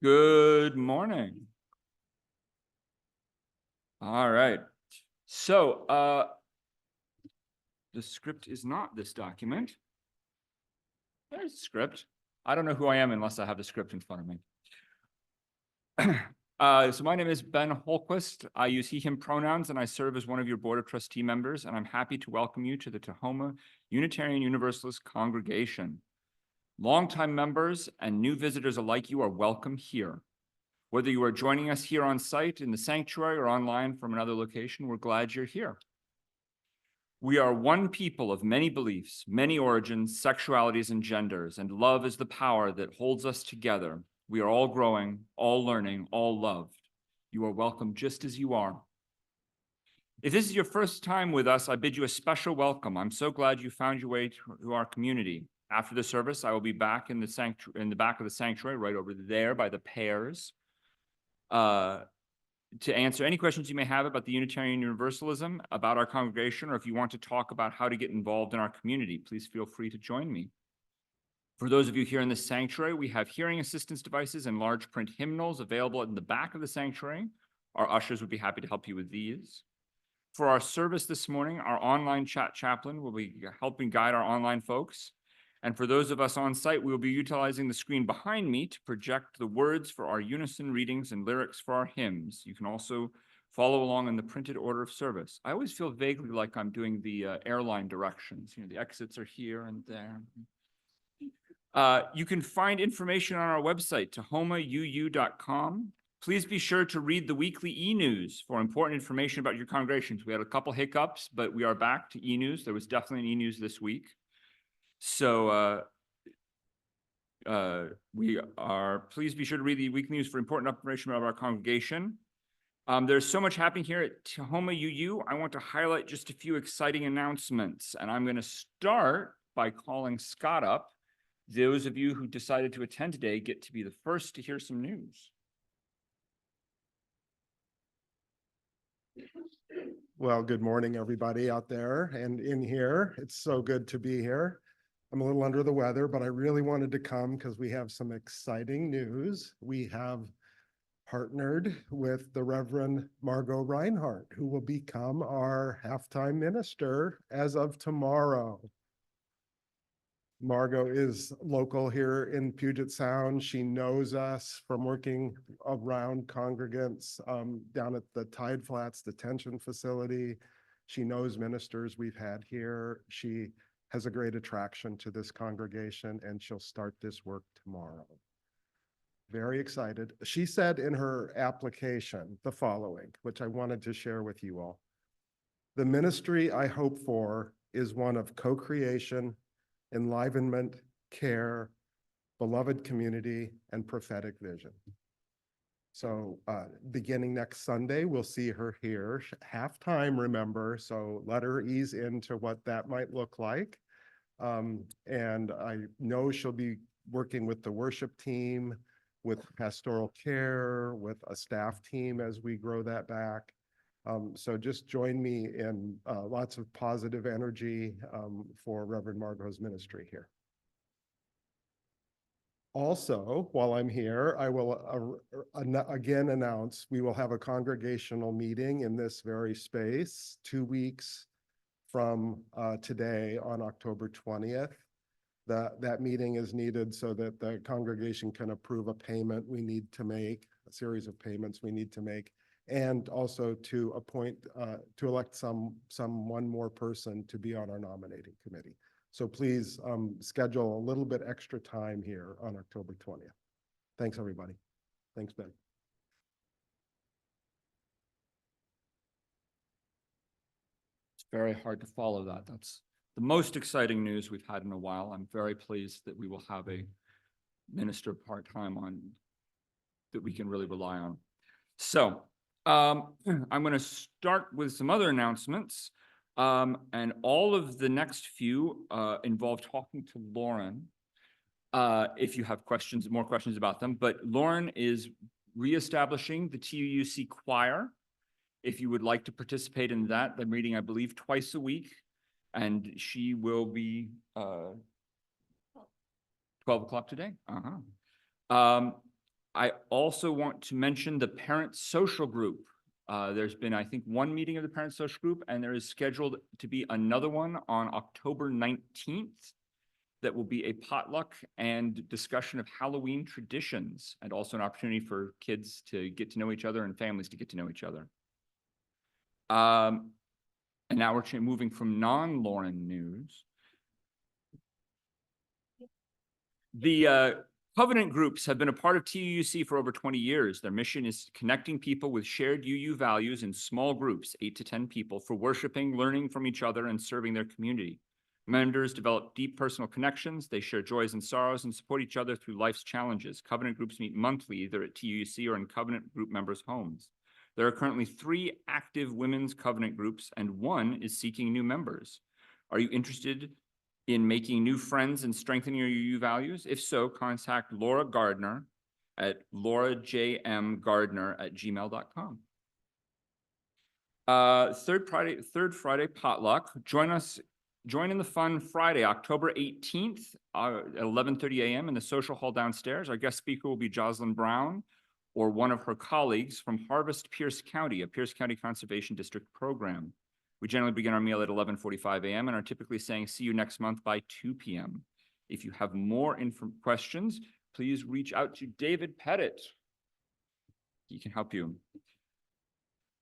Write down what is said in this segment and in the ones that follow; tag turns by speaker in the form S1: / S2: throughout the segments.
S1: Good morning. All right. So, the script is not this document. There's the script. I don't know who I am unless I have the script in front of me. So my name is Ben Holquist. I use he, him pronouns, and I serve as one of your Board of Trustee members, and I'm happy to welcome you to the Tahoma Unitarian Universalist Congregation. Longtime members and new visitors alike, you are welcome here. Whether you are joining us here on site in the sanctuary or online from another location, we're glad you're here. We are one people of many beliefs, many origins, sexualities, and genders, and love is the power that holds us together. We are all growing, all learning, all loved. You are welcome just as you are. If this is your first time with us, I bid you a special welcome. I'm so glad you found your way to our community. After the service, I will be back in the back of the sanctuary, right over there by the pairs, to answer any questions you may have about the Unitarian Universalism, about our congregation, or if you want to talk about how to get involved in our community, please feel free to join me. For those of you here in the sanctuary, we have hearing assistance devices and large print hymnals available in the back of the sanctuary. Our ushers would be happy to help you with these. For our service this morning, our online chat chaplain will be helping guide our online folks. And for those of us on site, we will be utilizing the screen behind me to project the words for our unison readings and lyrics for our hymns. You can also follow along in the printed order of service. I always feel vaguely like I'm doing the airline directions. You know, the exits are here and there. You can find information on our website, tahomauu.com. Please be sure to read the weekly e-news for important information about your congregations. We had a couple hiccups, but we are back to e-news. There was definitely an e-news this week. So please be sure to read the weekly news for important information about our congregation. There's so much happening here at Tahoma UU. I want to highlight just a few exciting announcements, and I'm going to start by calling Scott up. Those of you who decided to attend today get to be the first to hear some news.
S2: Well, good morning, everybody out there and in here. It's so good to be here. I'm a little under the weather, but I really wanted to come because we have some exciting news. We have partnered with the Reverend Margot Reinhardt, who will become our halftime minister as of tomorrow. Margot is local here in Puget Sound. She knows us from working around congregants down at the Tide Flats detention facility. She knows ministers we've had here. She has a great attraction to this congregation, and she'll start this work tomorrow. Very excited. She said in her application the following, which I wanted to share with you all. The ministry I hope for is one of co-creation, enlivenment, care, beloved community, and prophetic vision. So beginning next Sunday, we'll see her here. Halftime, remember, so let her ease into what that might look like. And I know she'll be working with the worship team, with pastoral care, with a staff team as we grow that back. So just join me in lots of positive energy for Reverend Margot's ministry here. Also, while I'm here, I will again announce we will have a congregational meeting in this very space 2 weeks from today on October 20th. That meeting is needed so that the congregation can approve a payment we need to make, a series of payments we need to make, and also to appoint, to elect one more person to be on our nominating committee. So please schedule a little bit extra time here on October 20th. Thanks, everybody. Thanks, Ben.
S1: It's very hard to follow that. That's the most exciting news we've had in a while. I'm very pleased that we will have a minister part-time on that we can really rely on. So I'm going to start with some other announcements. And all of the next few involve talking to Lauren if you have questions, more questions about them. But Lauren is reestablishing the TUUC choir. If you would like to participate in that, I'm reading, I believe, twice a week. And she will be 12 o'clock today. I also want to mention the parent social group. There's been, I think, one meeting of the parent social group, and there is scheduled to be another one on October 19th. That will be a potluck and discussion of Halloween traditions, and also an opportunity for kids to get to know each other and families to get to know each other. And now we're moving from non-Lauren news. The covenant groups have been a part of TUUC for over 20 years. Their mission is connecting people with shared UU values in small groups, 8 to 10 people, for worshiping, learning from each other, and serving their community. Members develop deep personal connections. They share joys and sorrows and support each other through life's challenges. Covenant groups meet monthly, either at TUC or in covenant group members' homes. There are currently 3 active women's covenant groups, and 1 is seeking new members. Are you interested in making new friends and strengthening your UU values? If so, contact Laura Gardner at laurajmgardner@gmail.com. Third Friday potluck. Join in the fun Friday, October 18th at 11:30 a.m. in the social hall downstairs. Our guest speaker will be Jocelyn Brown or one of her colleagues from Harvest Pierce County, a Pierce County Conservation District program. We generally begin our meal at 11:45 a.m. and are typically saying see you next month by 2 p.m. If you have more questions, please reach out to David Pettit. He can help you.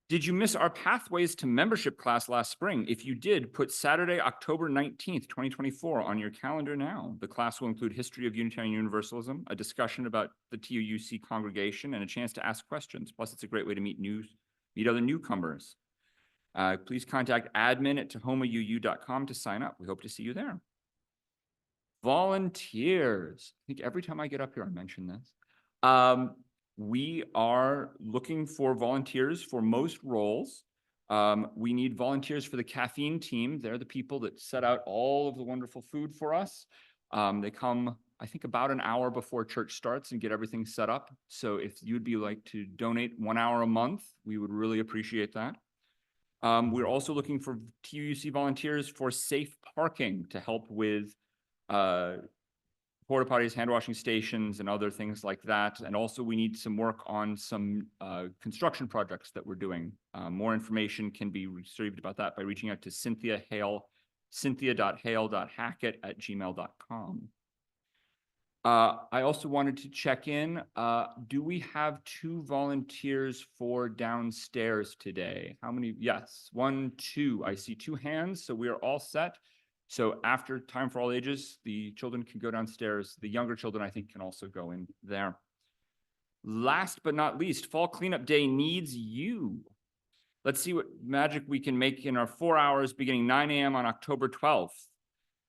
S1: Did you miss our Pathways to Membership class last spring? If you did, put Saturday, October 19th, 2024 on your calendar now. The class will include history of Unitarian Universalism, a discussion about the TUUC congregation, and a chance to ask questions. Plus, it's a great way to meet other newcomers. Please contact admin@tahomauu.com to sign up. We hope to see you there. Volunteers. I think every time I get up here, I mention this. We are looking for volunteers for most roles. We need volunteers for the caffeine team. They're the people that set out all of the wonderful food for us. They come, I think, about an hour before church starts and get everything set up. So if you'd be like to donate 1 hour a month, we would really appreciate that. We're also looking for TUC volunteers for safe parking to help with porta potties, hand washing stations, and other things like that. And also we need some work on some construction projects that we're doing. More information can be received about that by reaching out to cynthia.hale.hackett@gmail.com. I also wanted to check in. Do we have 2 volunteers for downstairs today? How many? Yes, 1, 2. I see 2 hands, so we are all set. So after Time for All Ages, the children can go downstairs. The younger children, I think, can also go in there. Last but not least, Fall Cleanup Day needs you. Let's see what magic we can make in our 4 hours beginning 9 a.m. on October 12th.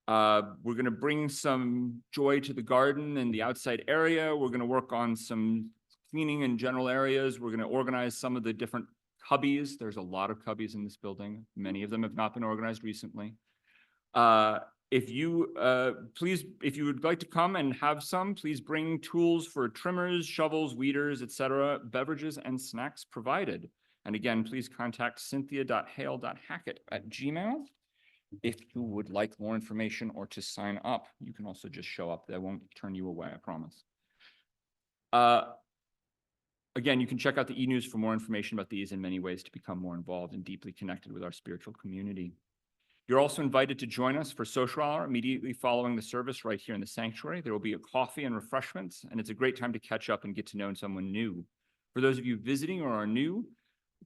S1: We're going to bring some joy to the garden and the outside area. We're going to work on some cleaning in general areas. We're going to organize some of the different cubbies. There's a lot of cubbies in this building. Many of them have not been organized recently. If you would like to come and have some, please bring tools for trimmers, shovels, weeders, etc., beverages and snacks provided. And again, please contact cynthia.hale.hackett@gmail. If you would like more information or to sign up, you can also just show up. They won't turn you away, I promise. Again, you can check out the e-news for more information about these and many ways to become more involved and deeply connected with our spiritual community. You're also invited to join us for social hour immediately following the service right here in the sanctuary. There will be a coffee and refreshments, and it's a great time to catch up and get to know someone new. For those of you visiting or are new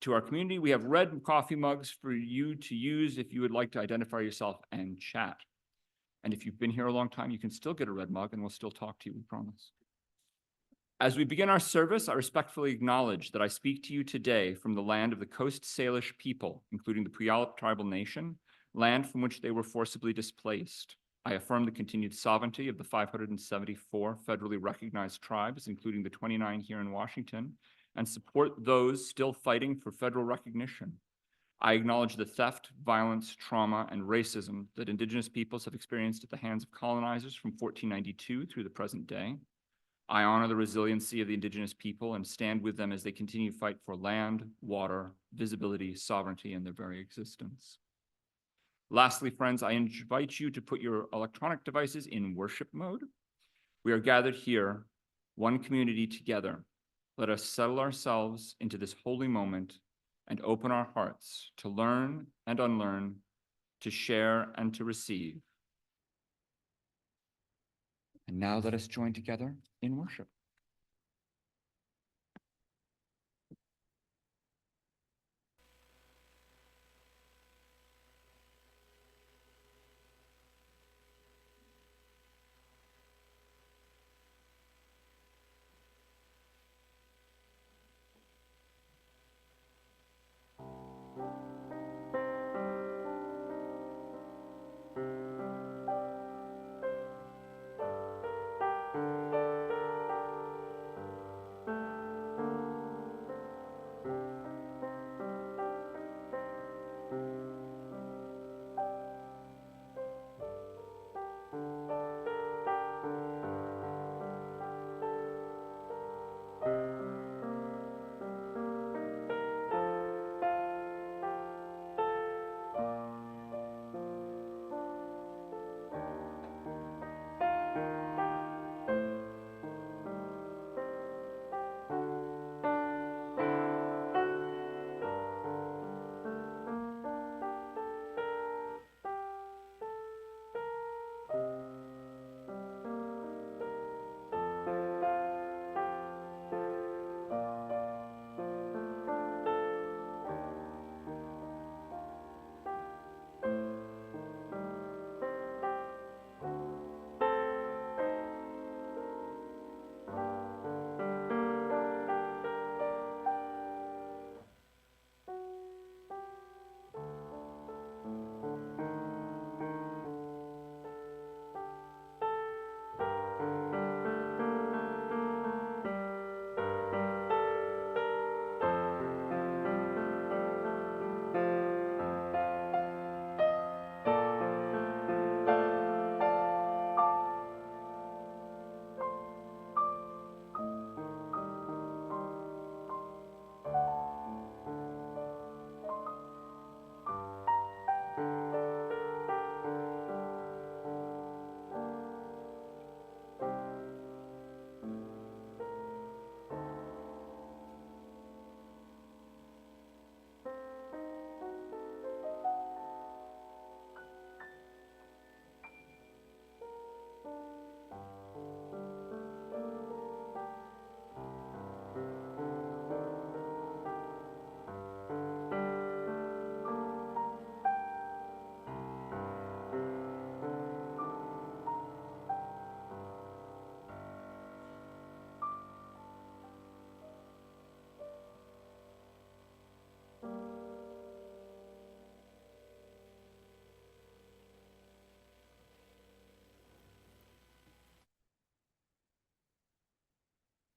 S1: to our community, we have red coffee mugs for you to use if you would like to identify yourself and chat. And if you've been here a long time, you can still get a red mug and we'll still talk to you, we promise. As we begin our service, I respectfully acknowledge that I speak to you today from the land of the Coast Salish people, including the Puyallup tribal nation, land from which they were forcibly displaced. I affirm the continued sovereignty of the 574 federally recognized tribes, including the 29 here in Washington, and support those still fighting for federal recognition. I acknowledge the theft, violence, trauma, and racism that Indigenous peoples have experienced at the hands of colonizers from 1492 through the present day. I honor the resiliency of the Indigenous people and stand with them as they continue to fight for land, water, visibility, sovereignty, and their very existence. Lastly, friends, I invite you to put your electronic devices in worship mode. We are gathered here one community together. Let us settle ourselves into this holy moment and open our hearts to learn and unlearn, to share and to receive. And now let us join together in worship.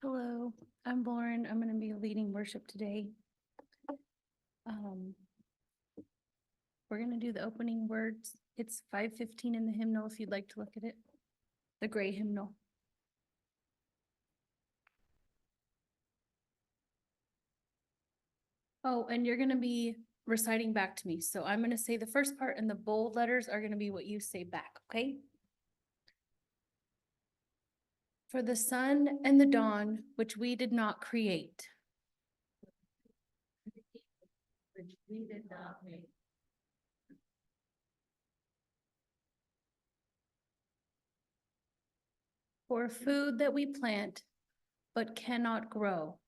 S3: Hello, I'm Lauren. I'm going to be leading worship today. We're going to do the opening words. It's 5:15 in the hymnal if you'd like to look at it. The gray hymnal. Oh, and you're going to be reciting back to me. So I'm going to say the first part and the bold letters are going to be what you say back, okay? For the sun and the dawn, which we did not create. Which we did not make. For food that we plant, but cannot grow.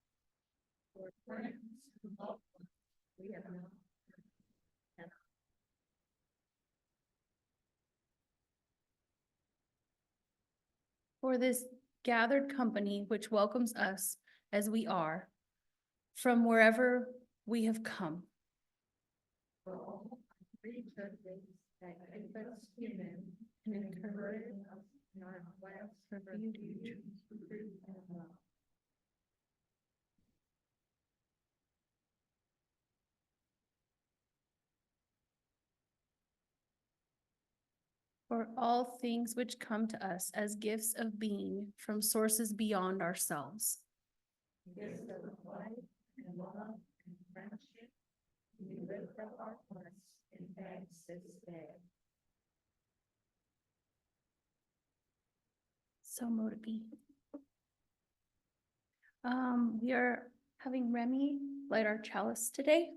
S3: For this gathered company which welcomes us as we are, from wherever we have come. For all three churches that give us human and encourage us in our quest for beauty, truth, and love. For all things which come to us as gifts of being from sources beyond ourselves. Gifts of life and love and friendship, we lift up our hearts in thanks this day. So mote it be. We are having Remy light our chalice today.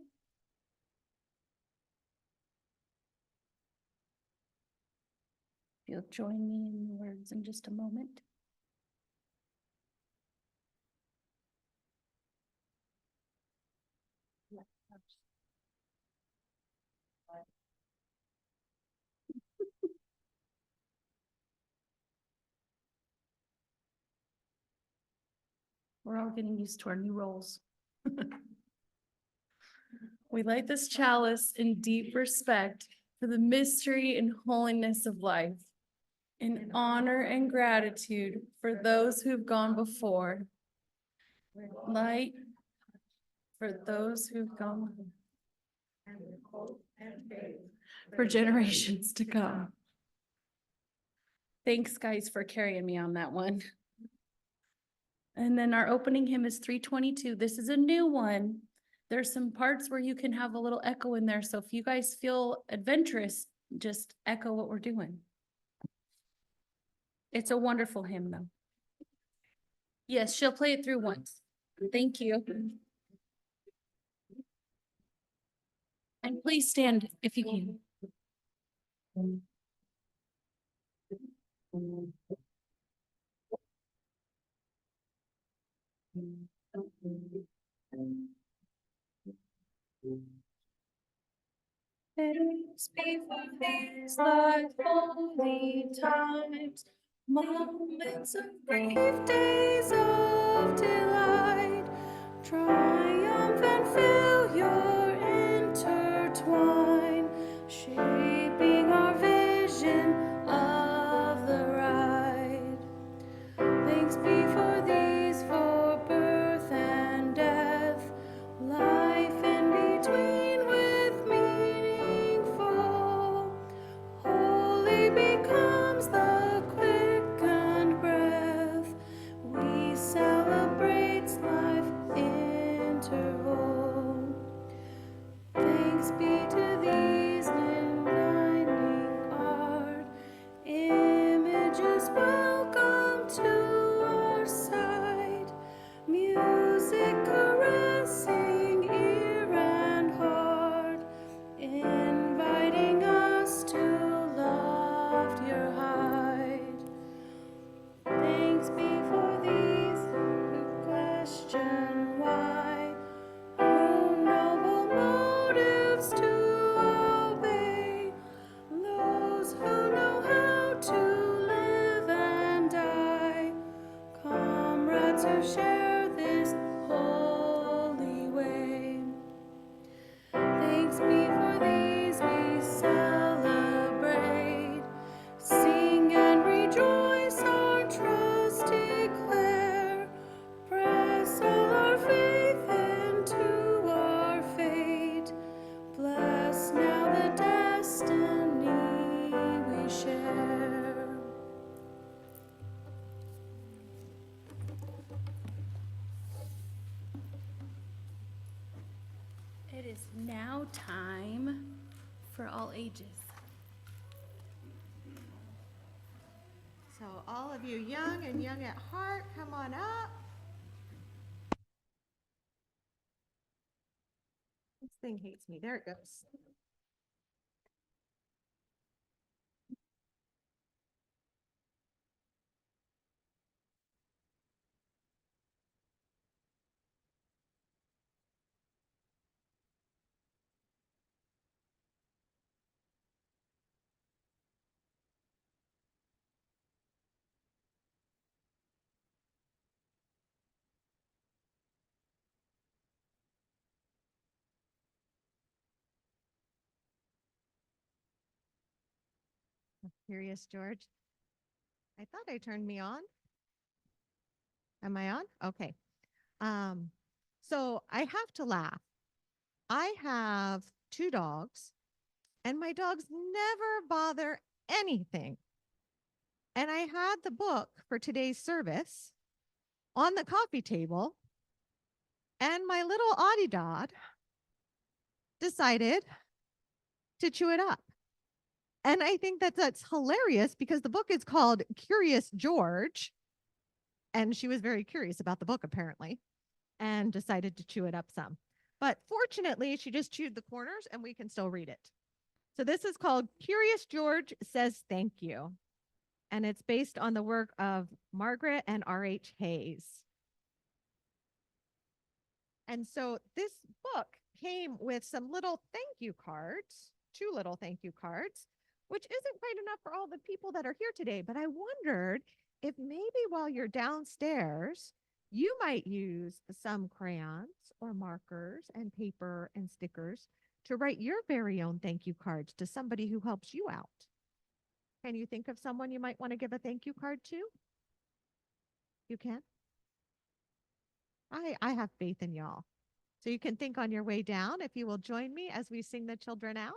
S3: You'll join me in the words in just a moment. We're all getting used to our new roles. We light this chalice in deep respect for the mystery and holiness of life, in honor and gratitude for those who've gone before. Light for those who've gone for generations to come. Thanks, guys, for carrying me on that one. And then our opening hymn is 322. This is a new one. There's some parts where you can have a little echo in there. So if you guys feel adventurous, just echo what we're doing. It's a wonderful hymn, though. Yes, she'll play it through once. Thank you. And please stand if you can. Thanks be for these life holy times, moments of grief, days of delight, triumph and failure intertwine, shaping our vision of the ride. Thanks be for these, for birth and death, life in between with meaningful. Holy becomes the quickened breath. We celebrate life interval. Thanks be to these enlightening art, images welcome to our sight, music caressing ear and heart, inviting us to loftier height. Thanks be for these who question why, who noble motives to obey, those who know how to live and die, comrades who share this holy way. Thanks be for these we celebrate, sing and rejoice, our trust declare, press all our faith into our fate, bless now the destiny we share. It is now time for all ages.
S4: So all of you young and young at heart, come on up. This thing hates me. There it goes. Curious George. I thought I turned me on. Am I on? Okay. So I have to laugh. I have 2 dogs and my dogs never bother anything. And I had the book for today's service on the coffee table, and my little Audie Dodd decided to chew it up. And I think that that's hilarious because the book is called Curious George. And she was very curious about the book, apparently, and decided to chew it up some. But fortunately, she just chewed the corners and we can still read it. So this is called Curious George Says Thank You. And it's based on the work of Margaret and R.H. Hayes. And so this book came with some little thank you cards, 2 little thank you cards, which isn't quite enough for all the people that are here today. But I wondered if maybe while you're downstairs, you might use some crayons or markers and paper and stickers to write your very own thank you cards to somebody who helps you out. Can you think of someone you might want to give a thank you card to? You can? I have faith in y'all. So you can think on your way down if you will join me as we sing the children out.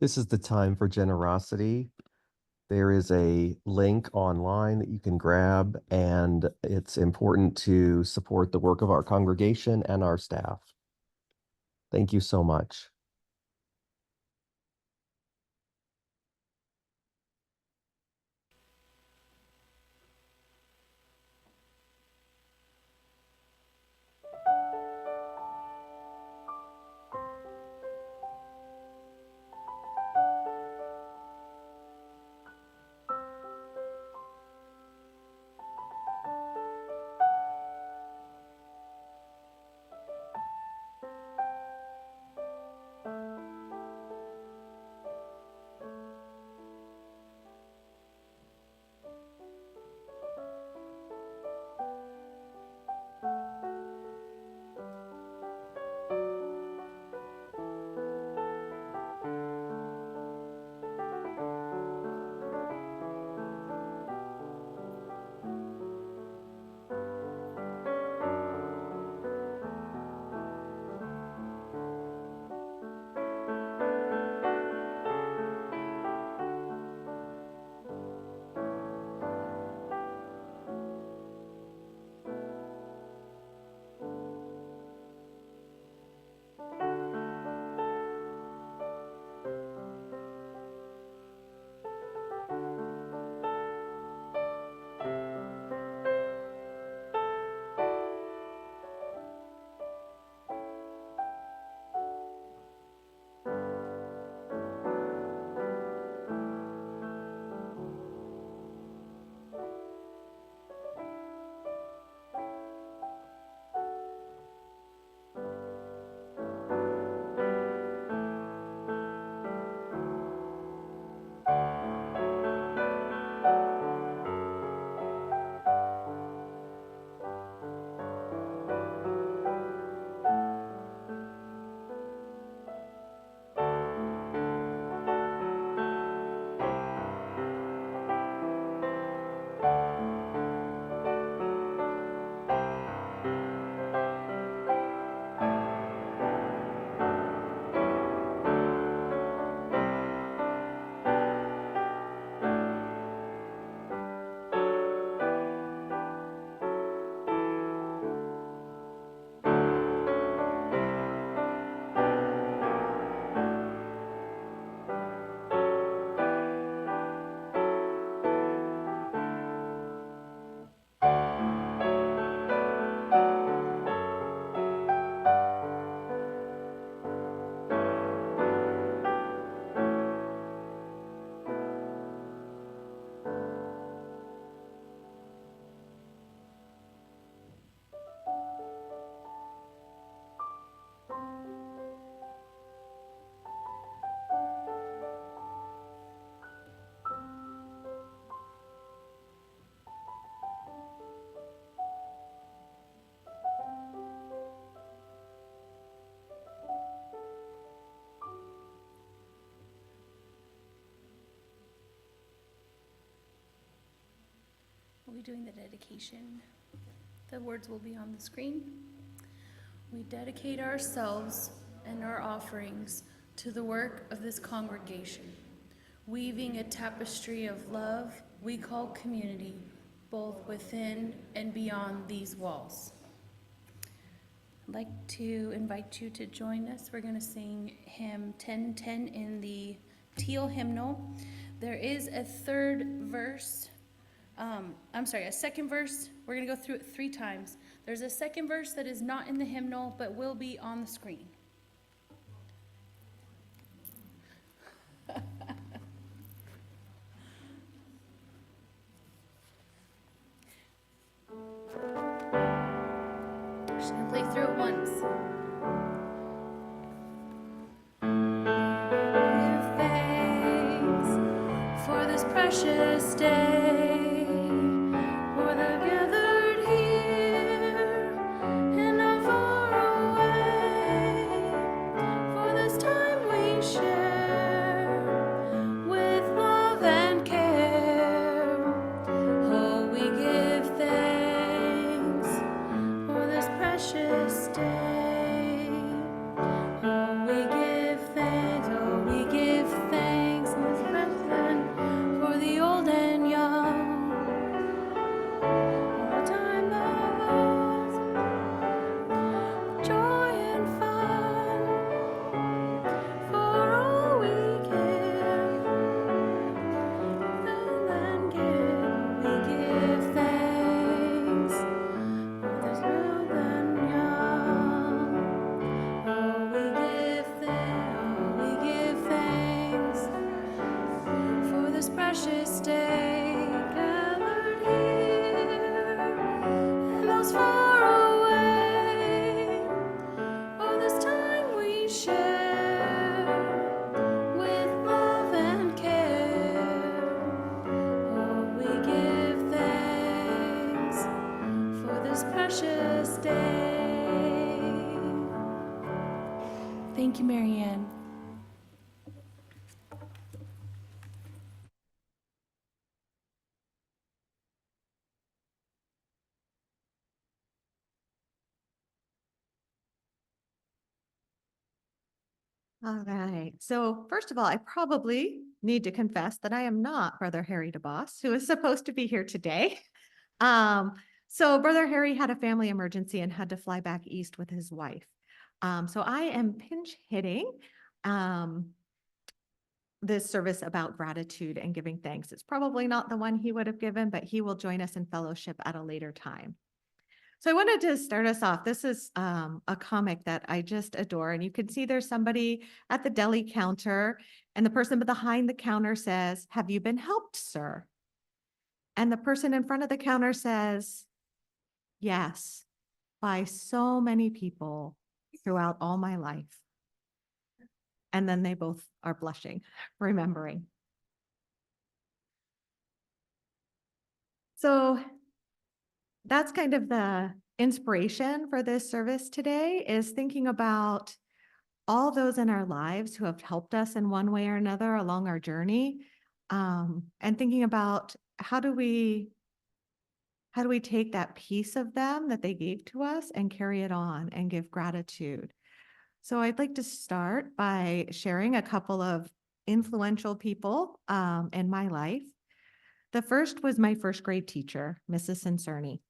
S5: This is the time for generosity. There is a link online that you can grab, and it's important to support the work of our congregation and our staff. Thank you so much.
S3: be doing the dedication. The words will be on the screen. We dedicate ourselves and our offerings to the work of this congregation, weaving a tapestry of love we call community, both within and beyond these walls. I'd like to invite you to join us. We're going to sing hymn 1010 in the teal hymnal. There is a second verse. We're going to go through it 3 times. There's a second verse that is not in the hymnal, but will be on the screen. Just going to play through it once. Give thanks for this precious day, for the gathered here and not far away, for this time we share with love and care. Oh, we give thanks for this precious day. Oh, we give thanks, in this present for the old and young. A time of joy and fun, for all we give, and give, we give thanks for this old and young. Oh, we give thanks for this precious day, gathered here and those far away. Oh, this time we share with love and care. Oh, we give thanks for this precious day. Thank you, Marianne.
S4: All right. So first of all, I probably need to confess that I am not Brother Harry DeBoss, who is supposed to be here today. So Brother Harry had a family emergency and had to fly back east with his wife. So I am pinch hitting this service about gratitude and giving thanks. It's probably not the one he would have given, but he will join us in fellowship at a later time. So I wanted to start us off. This is a comic that I just adore. And you can see there's somebody at the deli counter and the person behind the counter says, "Have you been helped, sir?" And the person in front of the counter says, "Yes, by so many people throughout all my life." And then they both are blushing, remembering. So that's kind of the inspiration for this service today, is thinking about all those in our lives who have helped us in one way or another along our journey, and thinking about how do we take that piece of them that they gave to us and carry it on and give gratitude. So I'd like to start by sharing a couple of influential people in my life. The first was my first grade teacher, Mrs. Cincerney.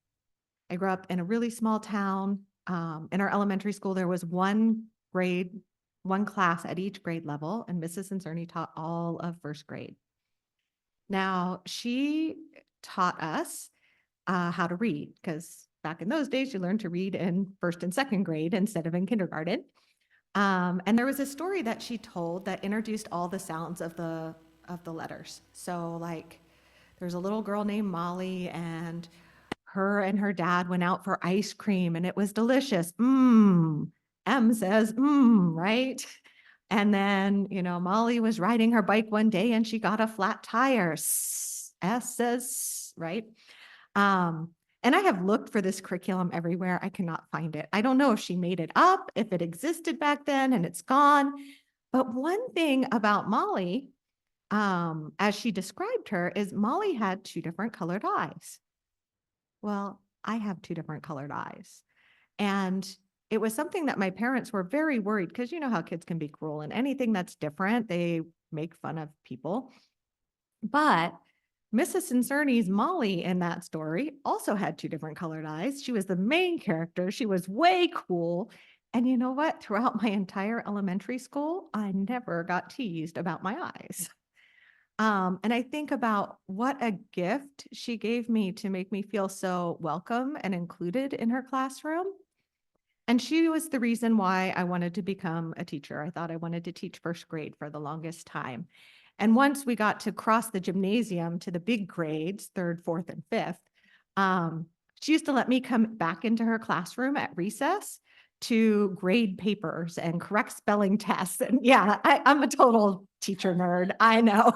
S4: I grew up in a really small town. In our elementary school, there was one class at each grade level, and Mrs. Cincerney taught all of first grade. Now, she taught us how to read, because back in those days, you learned to read in first and second grade instead of in kindergarten. And there was a story that she told that introduced all the sounds of the letters. So like, there's a little girl named Molly, and her dad went out for ice cream and it was delicious. M says, right? And then, Molly was riding her bike one day and she got a flat tire. S says, right? And I have looked for this curriculum everywhere. I cannot find it. I don't know if she made it up, if it existed back then and it's gone. But one thing about Molly, as she described her, is Molly had 2 different colored eyes. Well, I have two different colored eyes. And it was something that my parents were very worried because you know how kids can be cruel and anything that's different, they make fun of people. But Mrs. Cincerni's Molly in that story also had two different colored eyes. She was the main character. She was way cool. And you know what? Throughout my entire elementary school, I never got teased about my eyes. And I think about what a gift she gave me to make me feel so welcome and included in her classroom. And she was the reason why I wanted to become a teacher. I thought I wanted to teach first grade for the longest time. And once we got to cross the gymnasium to the big grades, third, fourth, and fifth, she used to let me come back into her classroom at recess to grade papers and correct spelling tests. And yeah, I'm a total teacher nerd. I know.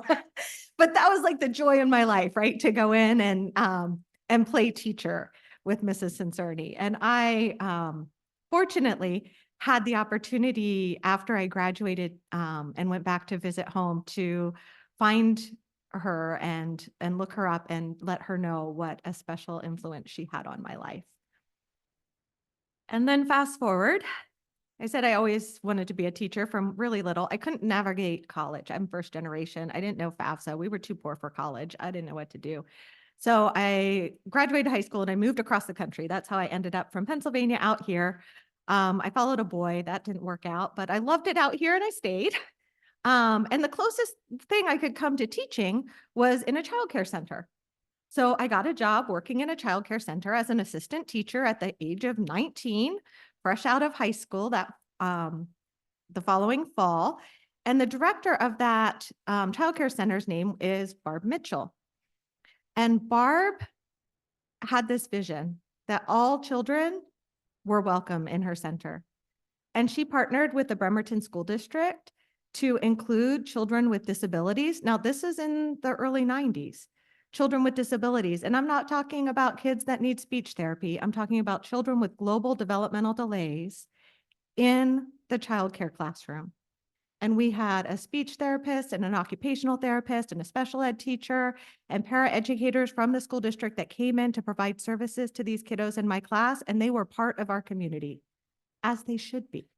S4: But that was like the joy in my life, right? To go in and play teacher with Mrs. Cincerni. And I fortunately had the opportunity after I graduated and went back to visit home to find her and look her up and let her know what a special influence she had on my life. And then fast forward, I said I always wanted to be a teacher from really little. I couldn't navigate college. I'm first generation. I didn't know FAFSA. We were too poor for college. I didn't know what to do. So I graduated high school and I moved across the country. That's how I ended up from Pennsylvania out here. I followed a boy. That didn't work out, but I loved it out here and I stayed. And the closest thing I could come to teaching was in a childcare center. So I got a job working in a childcare center as an assistant teacher at the age of 19, fresh out of high school that the following fall. And the director of that childcare center's name is Barb Mitchell. And Barb had this vision that all children were welcome in her center. And she partnered with the Bremerton School District to include children with disabilities. Now, this is in the early 90s, children with disabilities. And I'm not talking about kids that need speech therapy. I'm talking about children with global developmental delays in the childcare classroom. And we had a speech therapist and an occupational therapist and a special ed teacher and paraeducators from the school district that came in to provide services to these kiddos in my class. And they were part of our community, as they should be.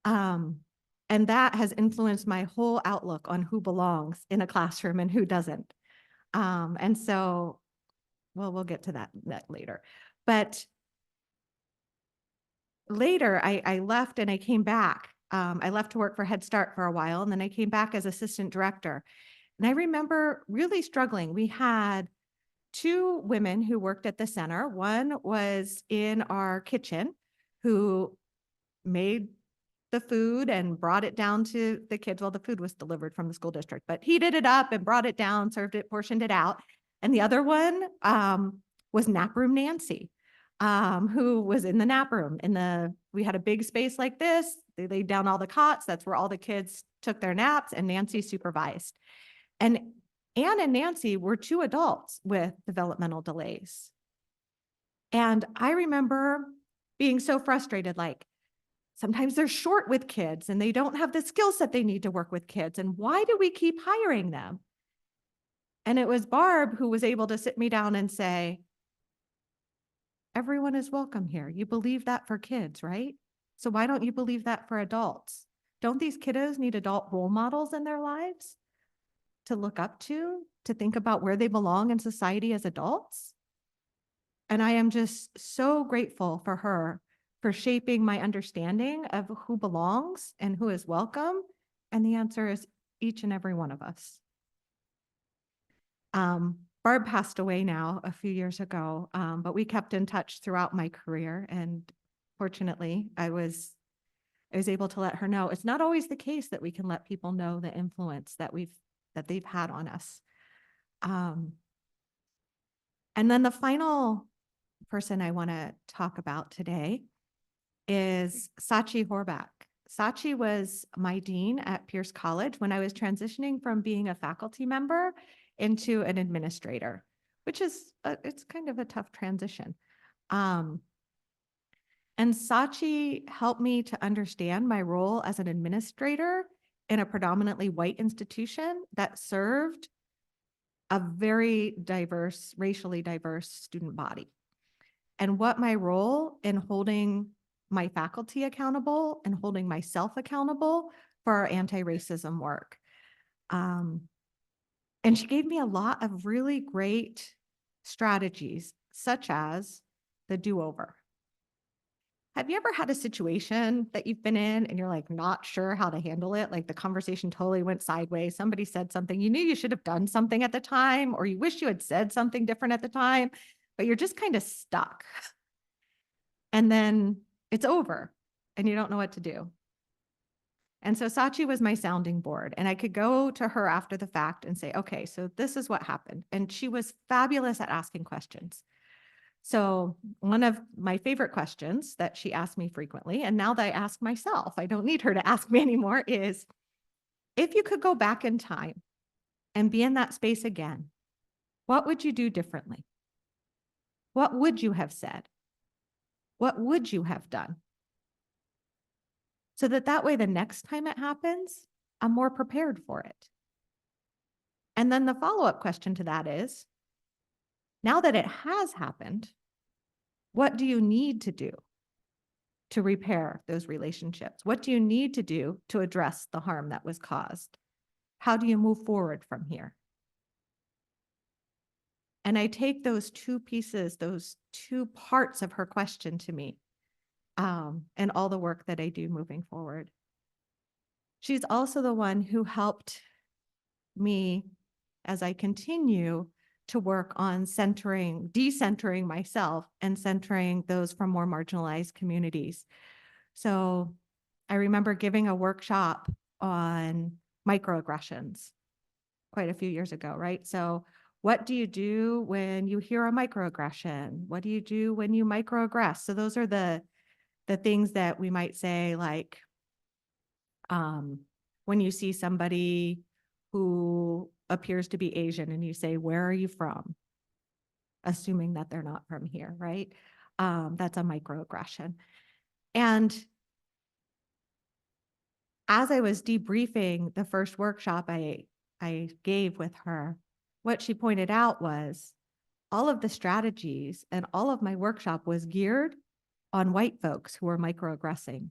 S4: And that has influenced my whole outlook on who belongs in a classroom and who doesn't. And so, well, we'll get to that later. But later, I left and I came back. I left to work for Head Start for a while, and then I came back as assistant director. And I remember really struggling. We had two women who worked at the center. One was in our kitchen who made the food and brought it down to the kids. Well, the food was delivered from the school district, but heated it up and brought it down, served it, portioned it out. And the other one was Nap Room Nancy, who was in the nap room. We had a big space like this. They laid down all the cots. That's where all the kids took their naps, and Nancy supervised. And Anne and Nancy were two adults with developmental delays. And I remember being so frustrated, like, sometimes they're short with kids and they don't have the skill set they need to work with kids. And why do we keep hiring them? And it was Barb who was able to sit me down and say, everyone is welcome here. You believe that for kids, right? So why don't you believe that for adults? Don't these kiddos need adult role models in their lives to look up to think about where they belong in society as adults? And I am just so grateful for her for shaping my understanding of who belongs and who is welcome. And the answer is each and every one of us. Barb passed away now a few years ago, but we kept in touch throughout my career. And fortunately, I was able to let her know it's not always the case that we can let people know the influence that they've had on us. And then the final person I want to talk about today is Sachi Horbach. Sachi was my dean at Pierce College when I was transitioning from being a faculty member into an administrator, which is, it's kind of a tough transition. And Sachi helped me to understand my role as an administrator in a predominantly white institution that served a very diverse, racially diverse student body. And what my role in holding my faculty accountable and holding myself accountable for our anti-racism work. And she gave me a lot of really great strategies, such as the do-over. Have you ever had a situation that you've been in and you're like not sure how to handle it? Like the conversation totally went sideways. Somebody said something, you knew you should have done something at the time, or you wish you had said something different at the time, but you're just kind of stuck. And then it's over and you don't know what to do. And so Sachi was my sounding board, and I could go to her after the fact and say, okay, so this is what happened. And she was fabulous at asking questions. So one of my favorite questions that she asked me frequently, and now that I ask myself, I don't need her to ask me anymore, is if you could go back in time and be in that space again, what would you do differently? What would you have said? What would you have done? So that way, the next time it happens, I'm more prepared for it. And then the follow-up question to that is, now that it has happened, what do you need to do to repair those relationships? What do you need to do to address the harm that was caused? How do you move forward from here? And I take those two pieces, those two parts of her question to me, and all the work that I do moving forward. She's also the one who helped me as I continue to work on decentering myself and centering those from more marginalized communities. So I remember giving a workshop on microaggressions quite a few years ago, right? So what do you do when you hear a microaggression? What do you do when you microaggress? So those are the things that we might say, like, when you see somebody who appears to be Asian and you say, where are you from? Assuming that they're not from here, right? That's a microaggression. And as I was debriefing the first workshop I gave with her, what she pointed out was all of the strategies and all of my workshop was geared on white folks who were microaggressing.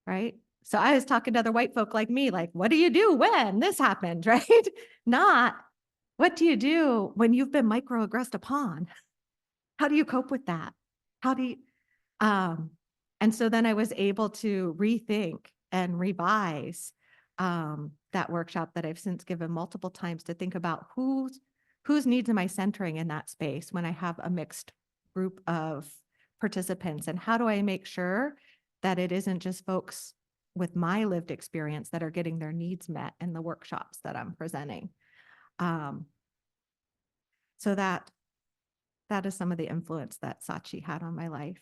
S4: Right? So I was talking to other white folk like me, like, what do you do when this happened, right? Not, what do you do when you've been microaggressed upon? How do you cope with that? How do you, and so then I was able to rethink and revise that workshop that I've since given multiple times to think about whose needs am I centering in that space when I have a mixed group of participants, and how do I make sure that it isn't just folks with my lived experience that are getting their needs met in the workshops that I'm presenting. So that is some of the influence that Sachi had on my life.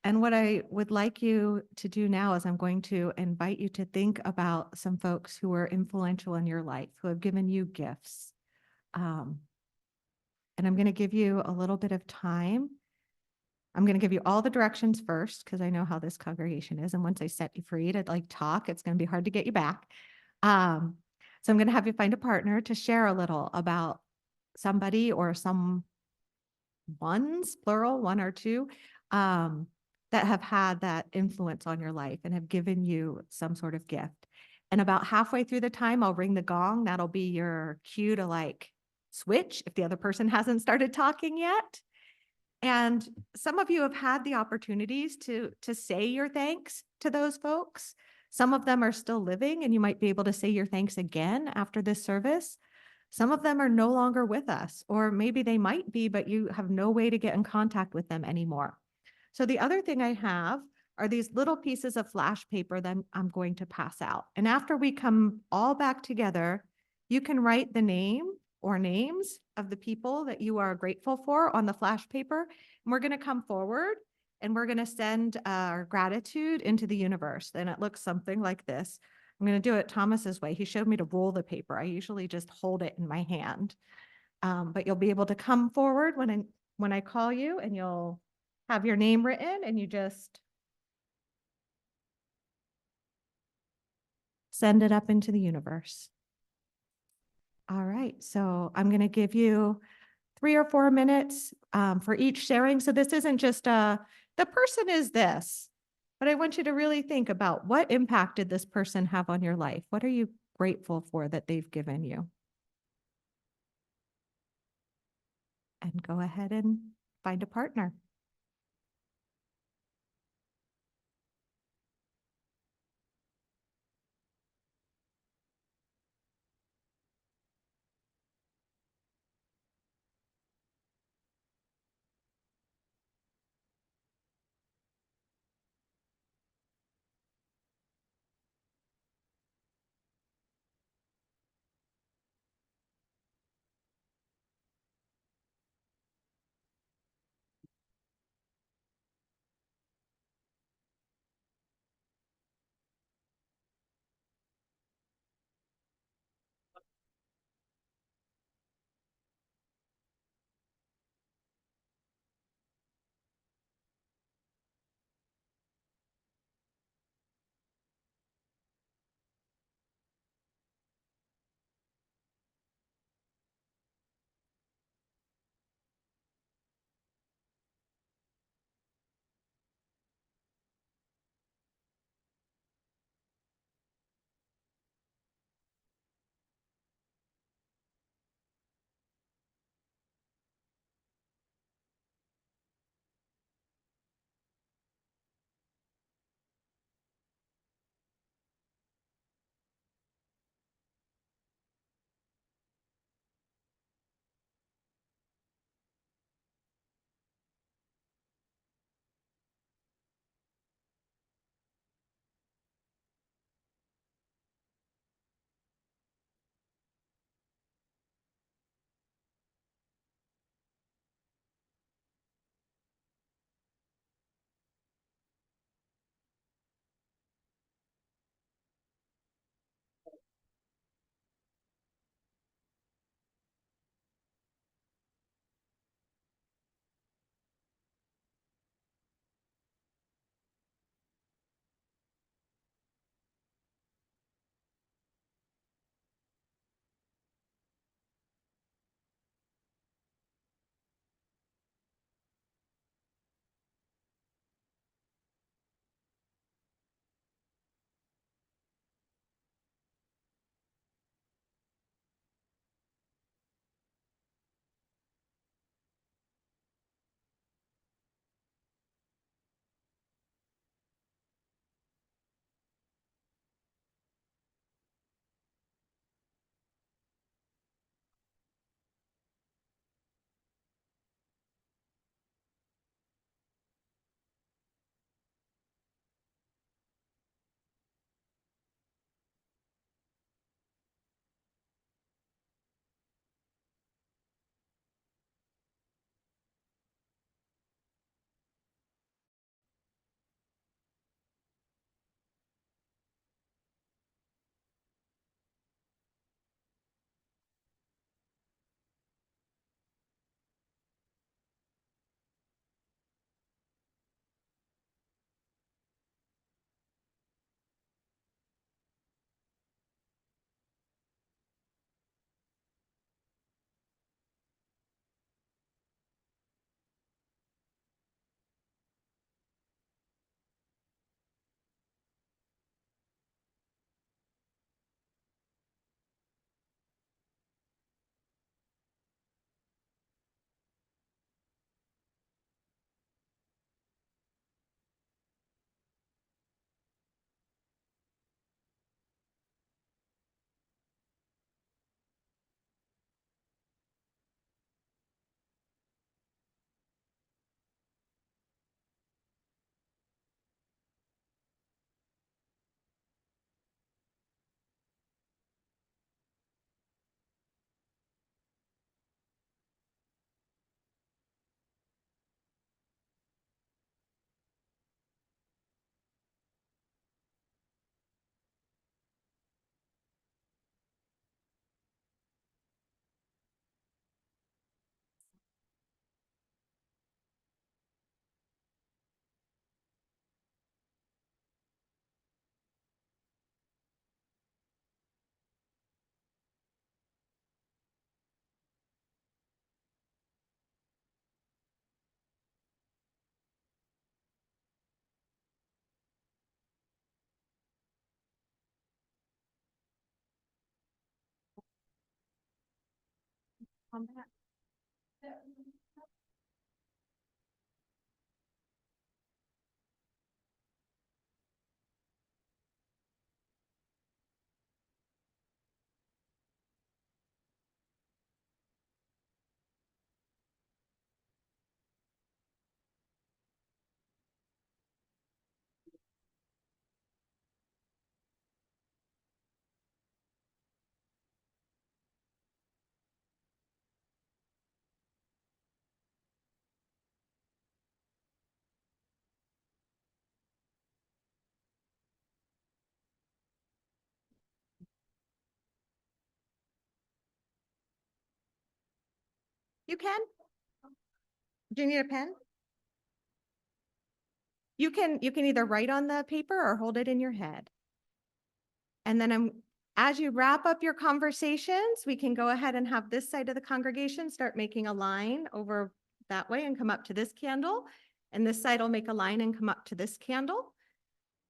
S4: And what I would like you to do now is I'm going to invite you to think about some folks who were influential in your life, who have given you gifts. And I'm going to give you a little bit of time. I'm going to give you all the directions first, because I know how this congregation is. And once I set you free to like talk, it's going to be hard to get you back. So I'm going to have you find a partner to share a little about somebody or some ones, plural, one or two, that have had that influence on your life and have given you some sort of gift. And about halfway through the time, I'll ring the gong. That'll be your cue to like switch if the other person hasn't started talking yet. And some of you have had the opportunities to say your thanks to those folks. Some of them are still living, and you might be able to say your thanks again after this service. Some of them are no longer with us, or maybe they might be, but you have no way to get in contact with them anymore. So the other thing I have are these little pieces of flash paper that I'm going to pass out. And after we come all back together, you can write the name or names of the people that you are grateful for on the flash paper. And we're going to come forward and we're going to send our gratitude into the universe. And it looks something like this. I'm going to do it Thomas's way. He showed me to roll the paper. I usually just hold it in my hand. But you'll be able to come forward when I call you, and you'll have your name written, and you just send it up into the universe. All right, so I'm going to give you 3 or 4 minutes for each sharing. So this isn't just the person is this, but I want you to really think about what impact did this person have on your life? What are you grateful for that they've given you? And go ahead and find a partner. come back. You can. Do you need a pen? You can either write on the paper or hold it in your head. And then as you wrap up your conversations, we can go ahead and have this side of the congregation start making a line over that way and come up to this candle. And this side will make a line and come up to this candle.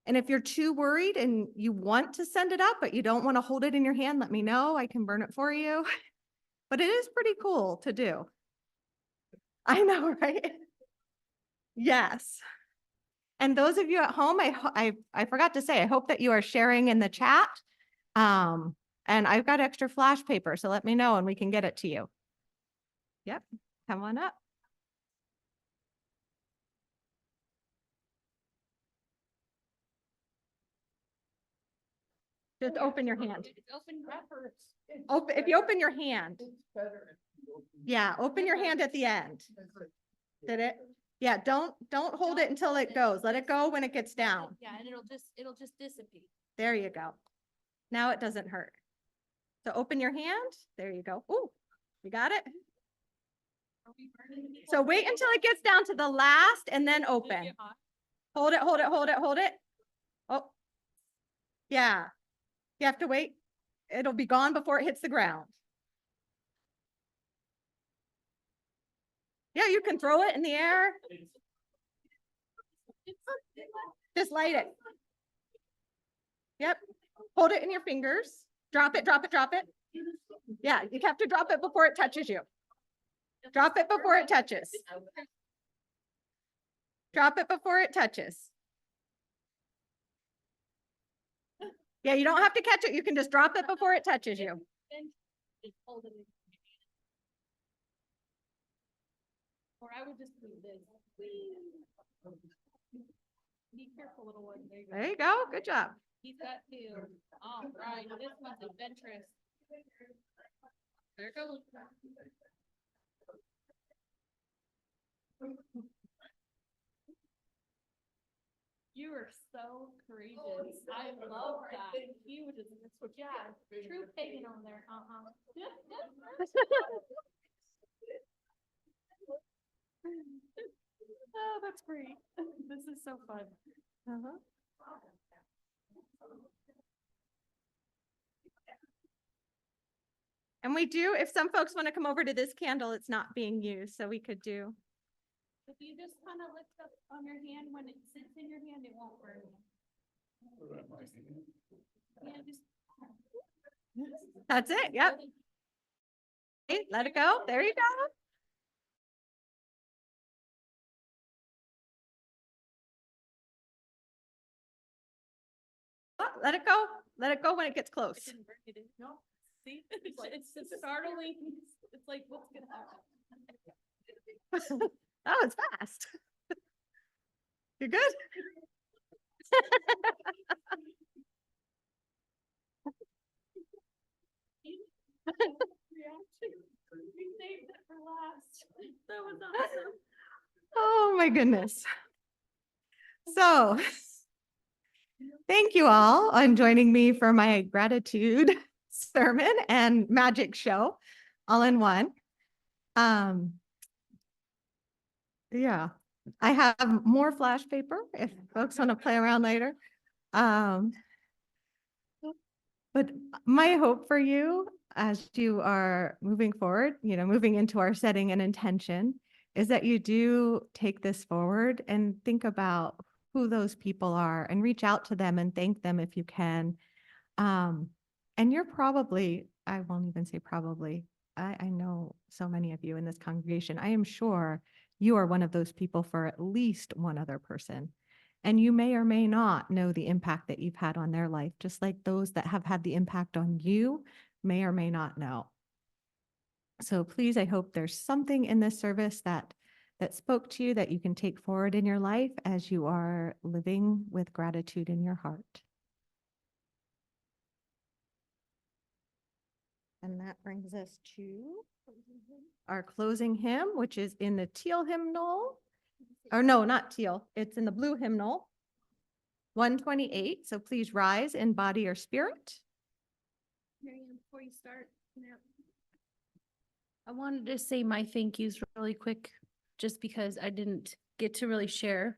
S4: And if you're too worried and you want to send it up, but you don't want to hold it in your hand, let me know. I can burn it for you. But it is pretty cool to do. I know, right? Yes. And those of you at home, I forgot to say, I hope that you are sharing in the chat. And I've got extra flash paper, so let me know and we can get it to you. Yep, come on up. Just open your hand. Open, if you open your hand. Yeah, open your hand at the end. Did it? Yeah, don't hold it until it goes. Let it go when it gets down.
S3: Yeah, and it'll just dissipate.
S4: There you go. Now it doesn't hurt. So open your hand. There you go. Ooh, you got it? So wait until it gets down to the last and then open. Hold it, hold it, hold it, hold it. Oh, yeah. You have to wait. It'll be gone before it hits the ground. Yeah, you can throw it in the air. Just light it. Yep. Hold it in your fingers. Drop it, drop it, drop it. Yeah, you have to drop it before it touches you. Drop it before it touches. Drop it before it touches. Yeah, you don't have to catch it. You can just drop it before it touches you.
S3: Or I would just do this. Be careful, little one.
S4: There you go. Good job.
S3: He's got two. All right, this one's adventurous. There it goes. You are so courageous. I love that. You just, yeah, true pagan on there. Oh, that's great. This is so fun.
S4: And we do, if some folks want to come over to this candle, it's not being used, so we could do.
S3: If you just kind of lift up on your hand, when it sits in your hand, it won't burn you. Yeah, just.
S4: That's it. Yep. Okay, let it go. There you go. Oh, let it go. Let it go when it gets close.
S3: It didn't burn you, did it? No. See, it's just startling. It's like, what's gonna happen?
S4: Oh, it's fast. You're good?
S3: Reaction. We saved it for last. That was awesome.
S4: Oh, my goodness. So, thank you all on joining me for my gratitude sermon and magic show all in one. Yeah, I have more flash paper if folks want to play around later. But my hope for you as you are moving forward, moving into our setting and intention, is that you do take this forward and think about who those people are and reach out to them and thank them if you can. And you're probably, I won't even say probably, I know so many of you in this congregation. I am sure you are one of those people for at least one other person. And you may or may not know the impact that you've had on their life, just like those that have had the impact on you may or may not know. So please, I hope there's something in this service that spoke to you that you can take forward in your life as you are living with gratitude in your heart. And that brings us to our closing hymn, which is in the teal hymnal. Or no, not teal. It's in the blue hymnal. 128. So please rise in body or spirit.
S3: Marianne, before you start, I wanted to say my thank yous really quick, just because I didn't get to really share.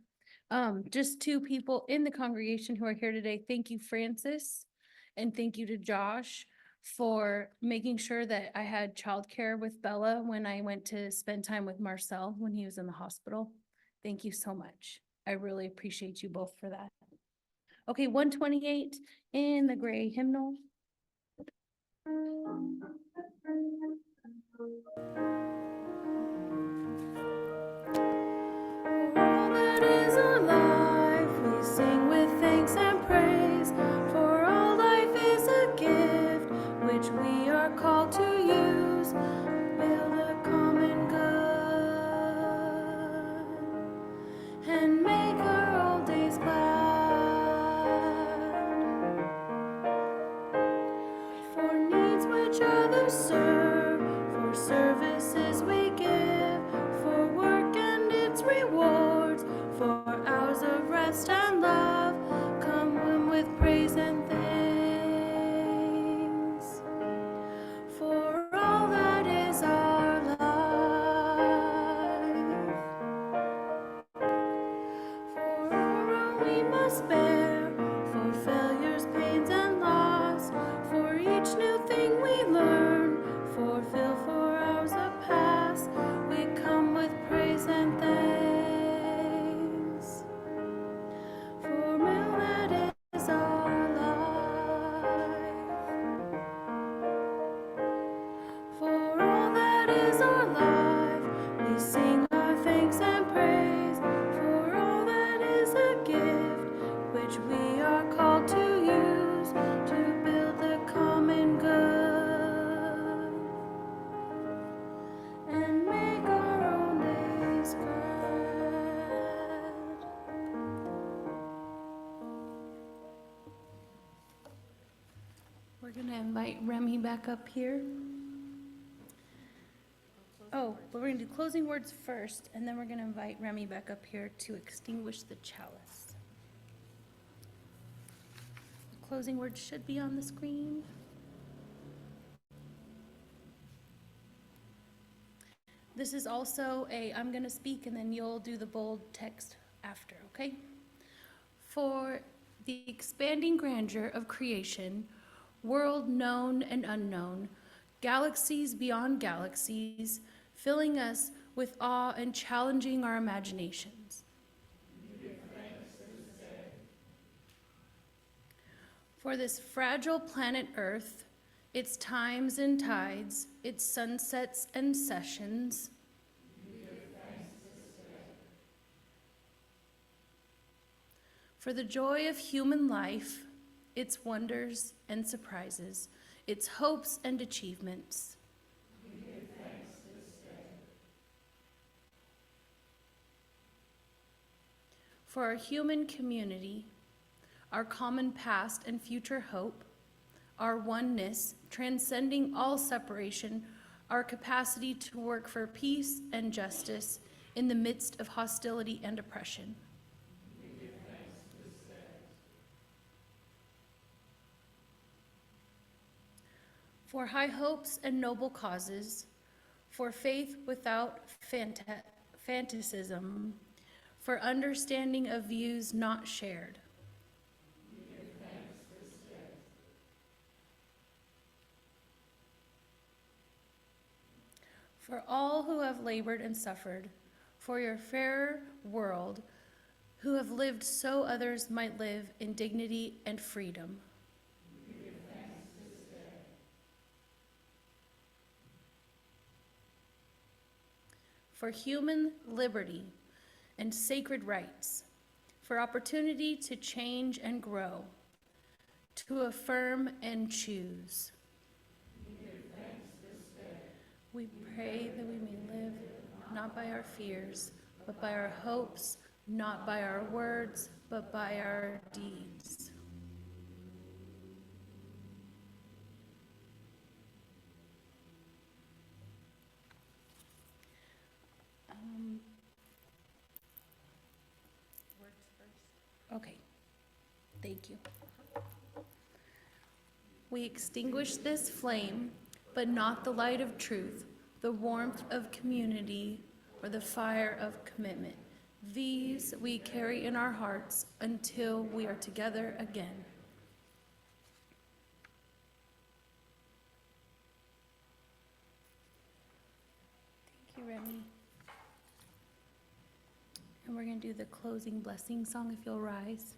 S3: Just two people in the congregation who are here today. Thank you, Francis, and thank you to Josh for making sure that I had childcare with Bella when I went to spend time with Marcel when he was in the hospital. Thank you so much. I really appreciate you both for that. Okay, 128 in the gray hymnal. For all that is alive, we sing with thanks and praise. For all life is a gift, which we are called to use, build a common good, and make our old days glad. For needs which others serve, for services we give, for work and its rewards, for hours of rest and love, come with praise and thanks. For all that is our life, for our wrong we must bear, for failures, pains, and loss, for each new thing we learn, for fill for hours of past, we come with praise and thanks. For all that is our life, for all that is our life, we sing our thanks and praise. For all that is a gift, which we are called to use, to build the common good, and make our own days glad. We're gonna invite Remy back up here. Oh, but we're gonna do closing words first, and then we're gonna invite Remy back up here to extinguish the chalice. The closing words should be on the screen. This is also I'm gonna speak and then you'll do the bold text after, okay? For the expanding grandeur of creation, world known and unknown, galaxies beyond galaxies, filling us with awe and challenging our imaginations. For this fragile planet Earth, its times and tides, its sunsets and sessions, for the joy of human life, its wonders and surprises, its hopes and achievements. For our human community, our common past and future hope, our oneness, transcending all separation, our capacity to work for peace and justice in the midst of hostility and oppression. For high hopes and noble causes, for faith without fanaticism, for understanding of views not shared. For all who have labored and suffered, for your fairer world, who have lived so others might live in dignity and freedom. for human liberty and sacred rights, for opportunity to change and grow, to affirm and choose. We pray that we may live not by our fears, but by our hopes, not by our words, but by our deeds. Okay, thank you. We extinguish this flame, but not the light of truth, the warmth of community, or the fire of commitment. These we carry in our hearts until we are together again. Thank you, Remy. And we're going to do the closing blessing song if you'll rise.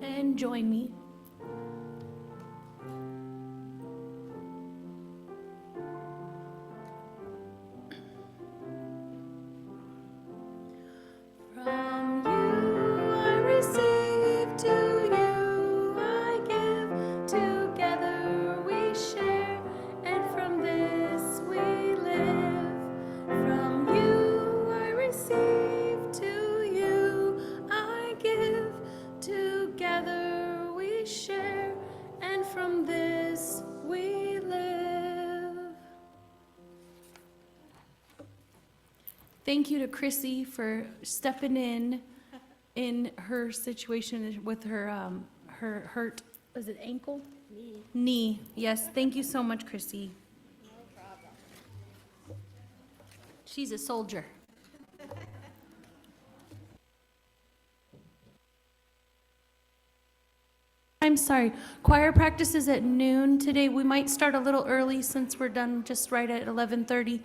S3: And join me. From you I receive, to you I give, together we share, and from this we live. From you I receive, to you I give, together we share, and from this we live. Thank you to Krissy for stepping in her situation with her her hurt, was it ankle? Knee. Yes, thank you so much, Krissy. No problem. She's a soldier. I'm sorry, choir practice is at noon today. We might start a little early since we're done just right at 11:30.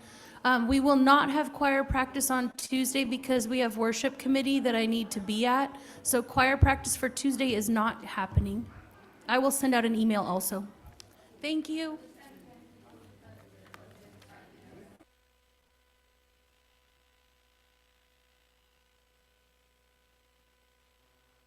S3: We will not have choir practice on Tuesday because we have worship committee that I need to be at. So choir practice for Tuesday is not happening. I will send out an email also. Thank you.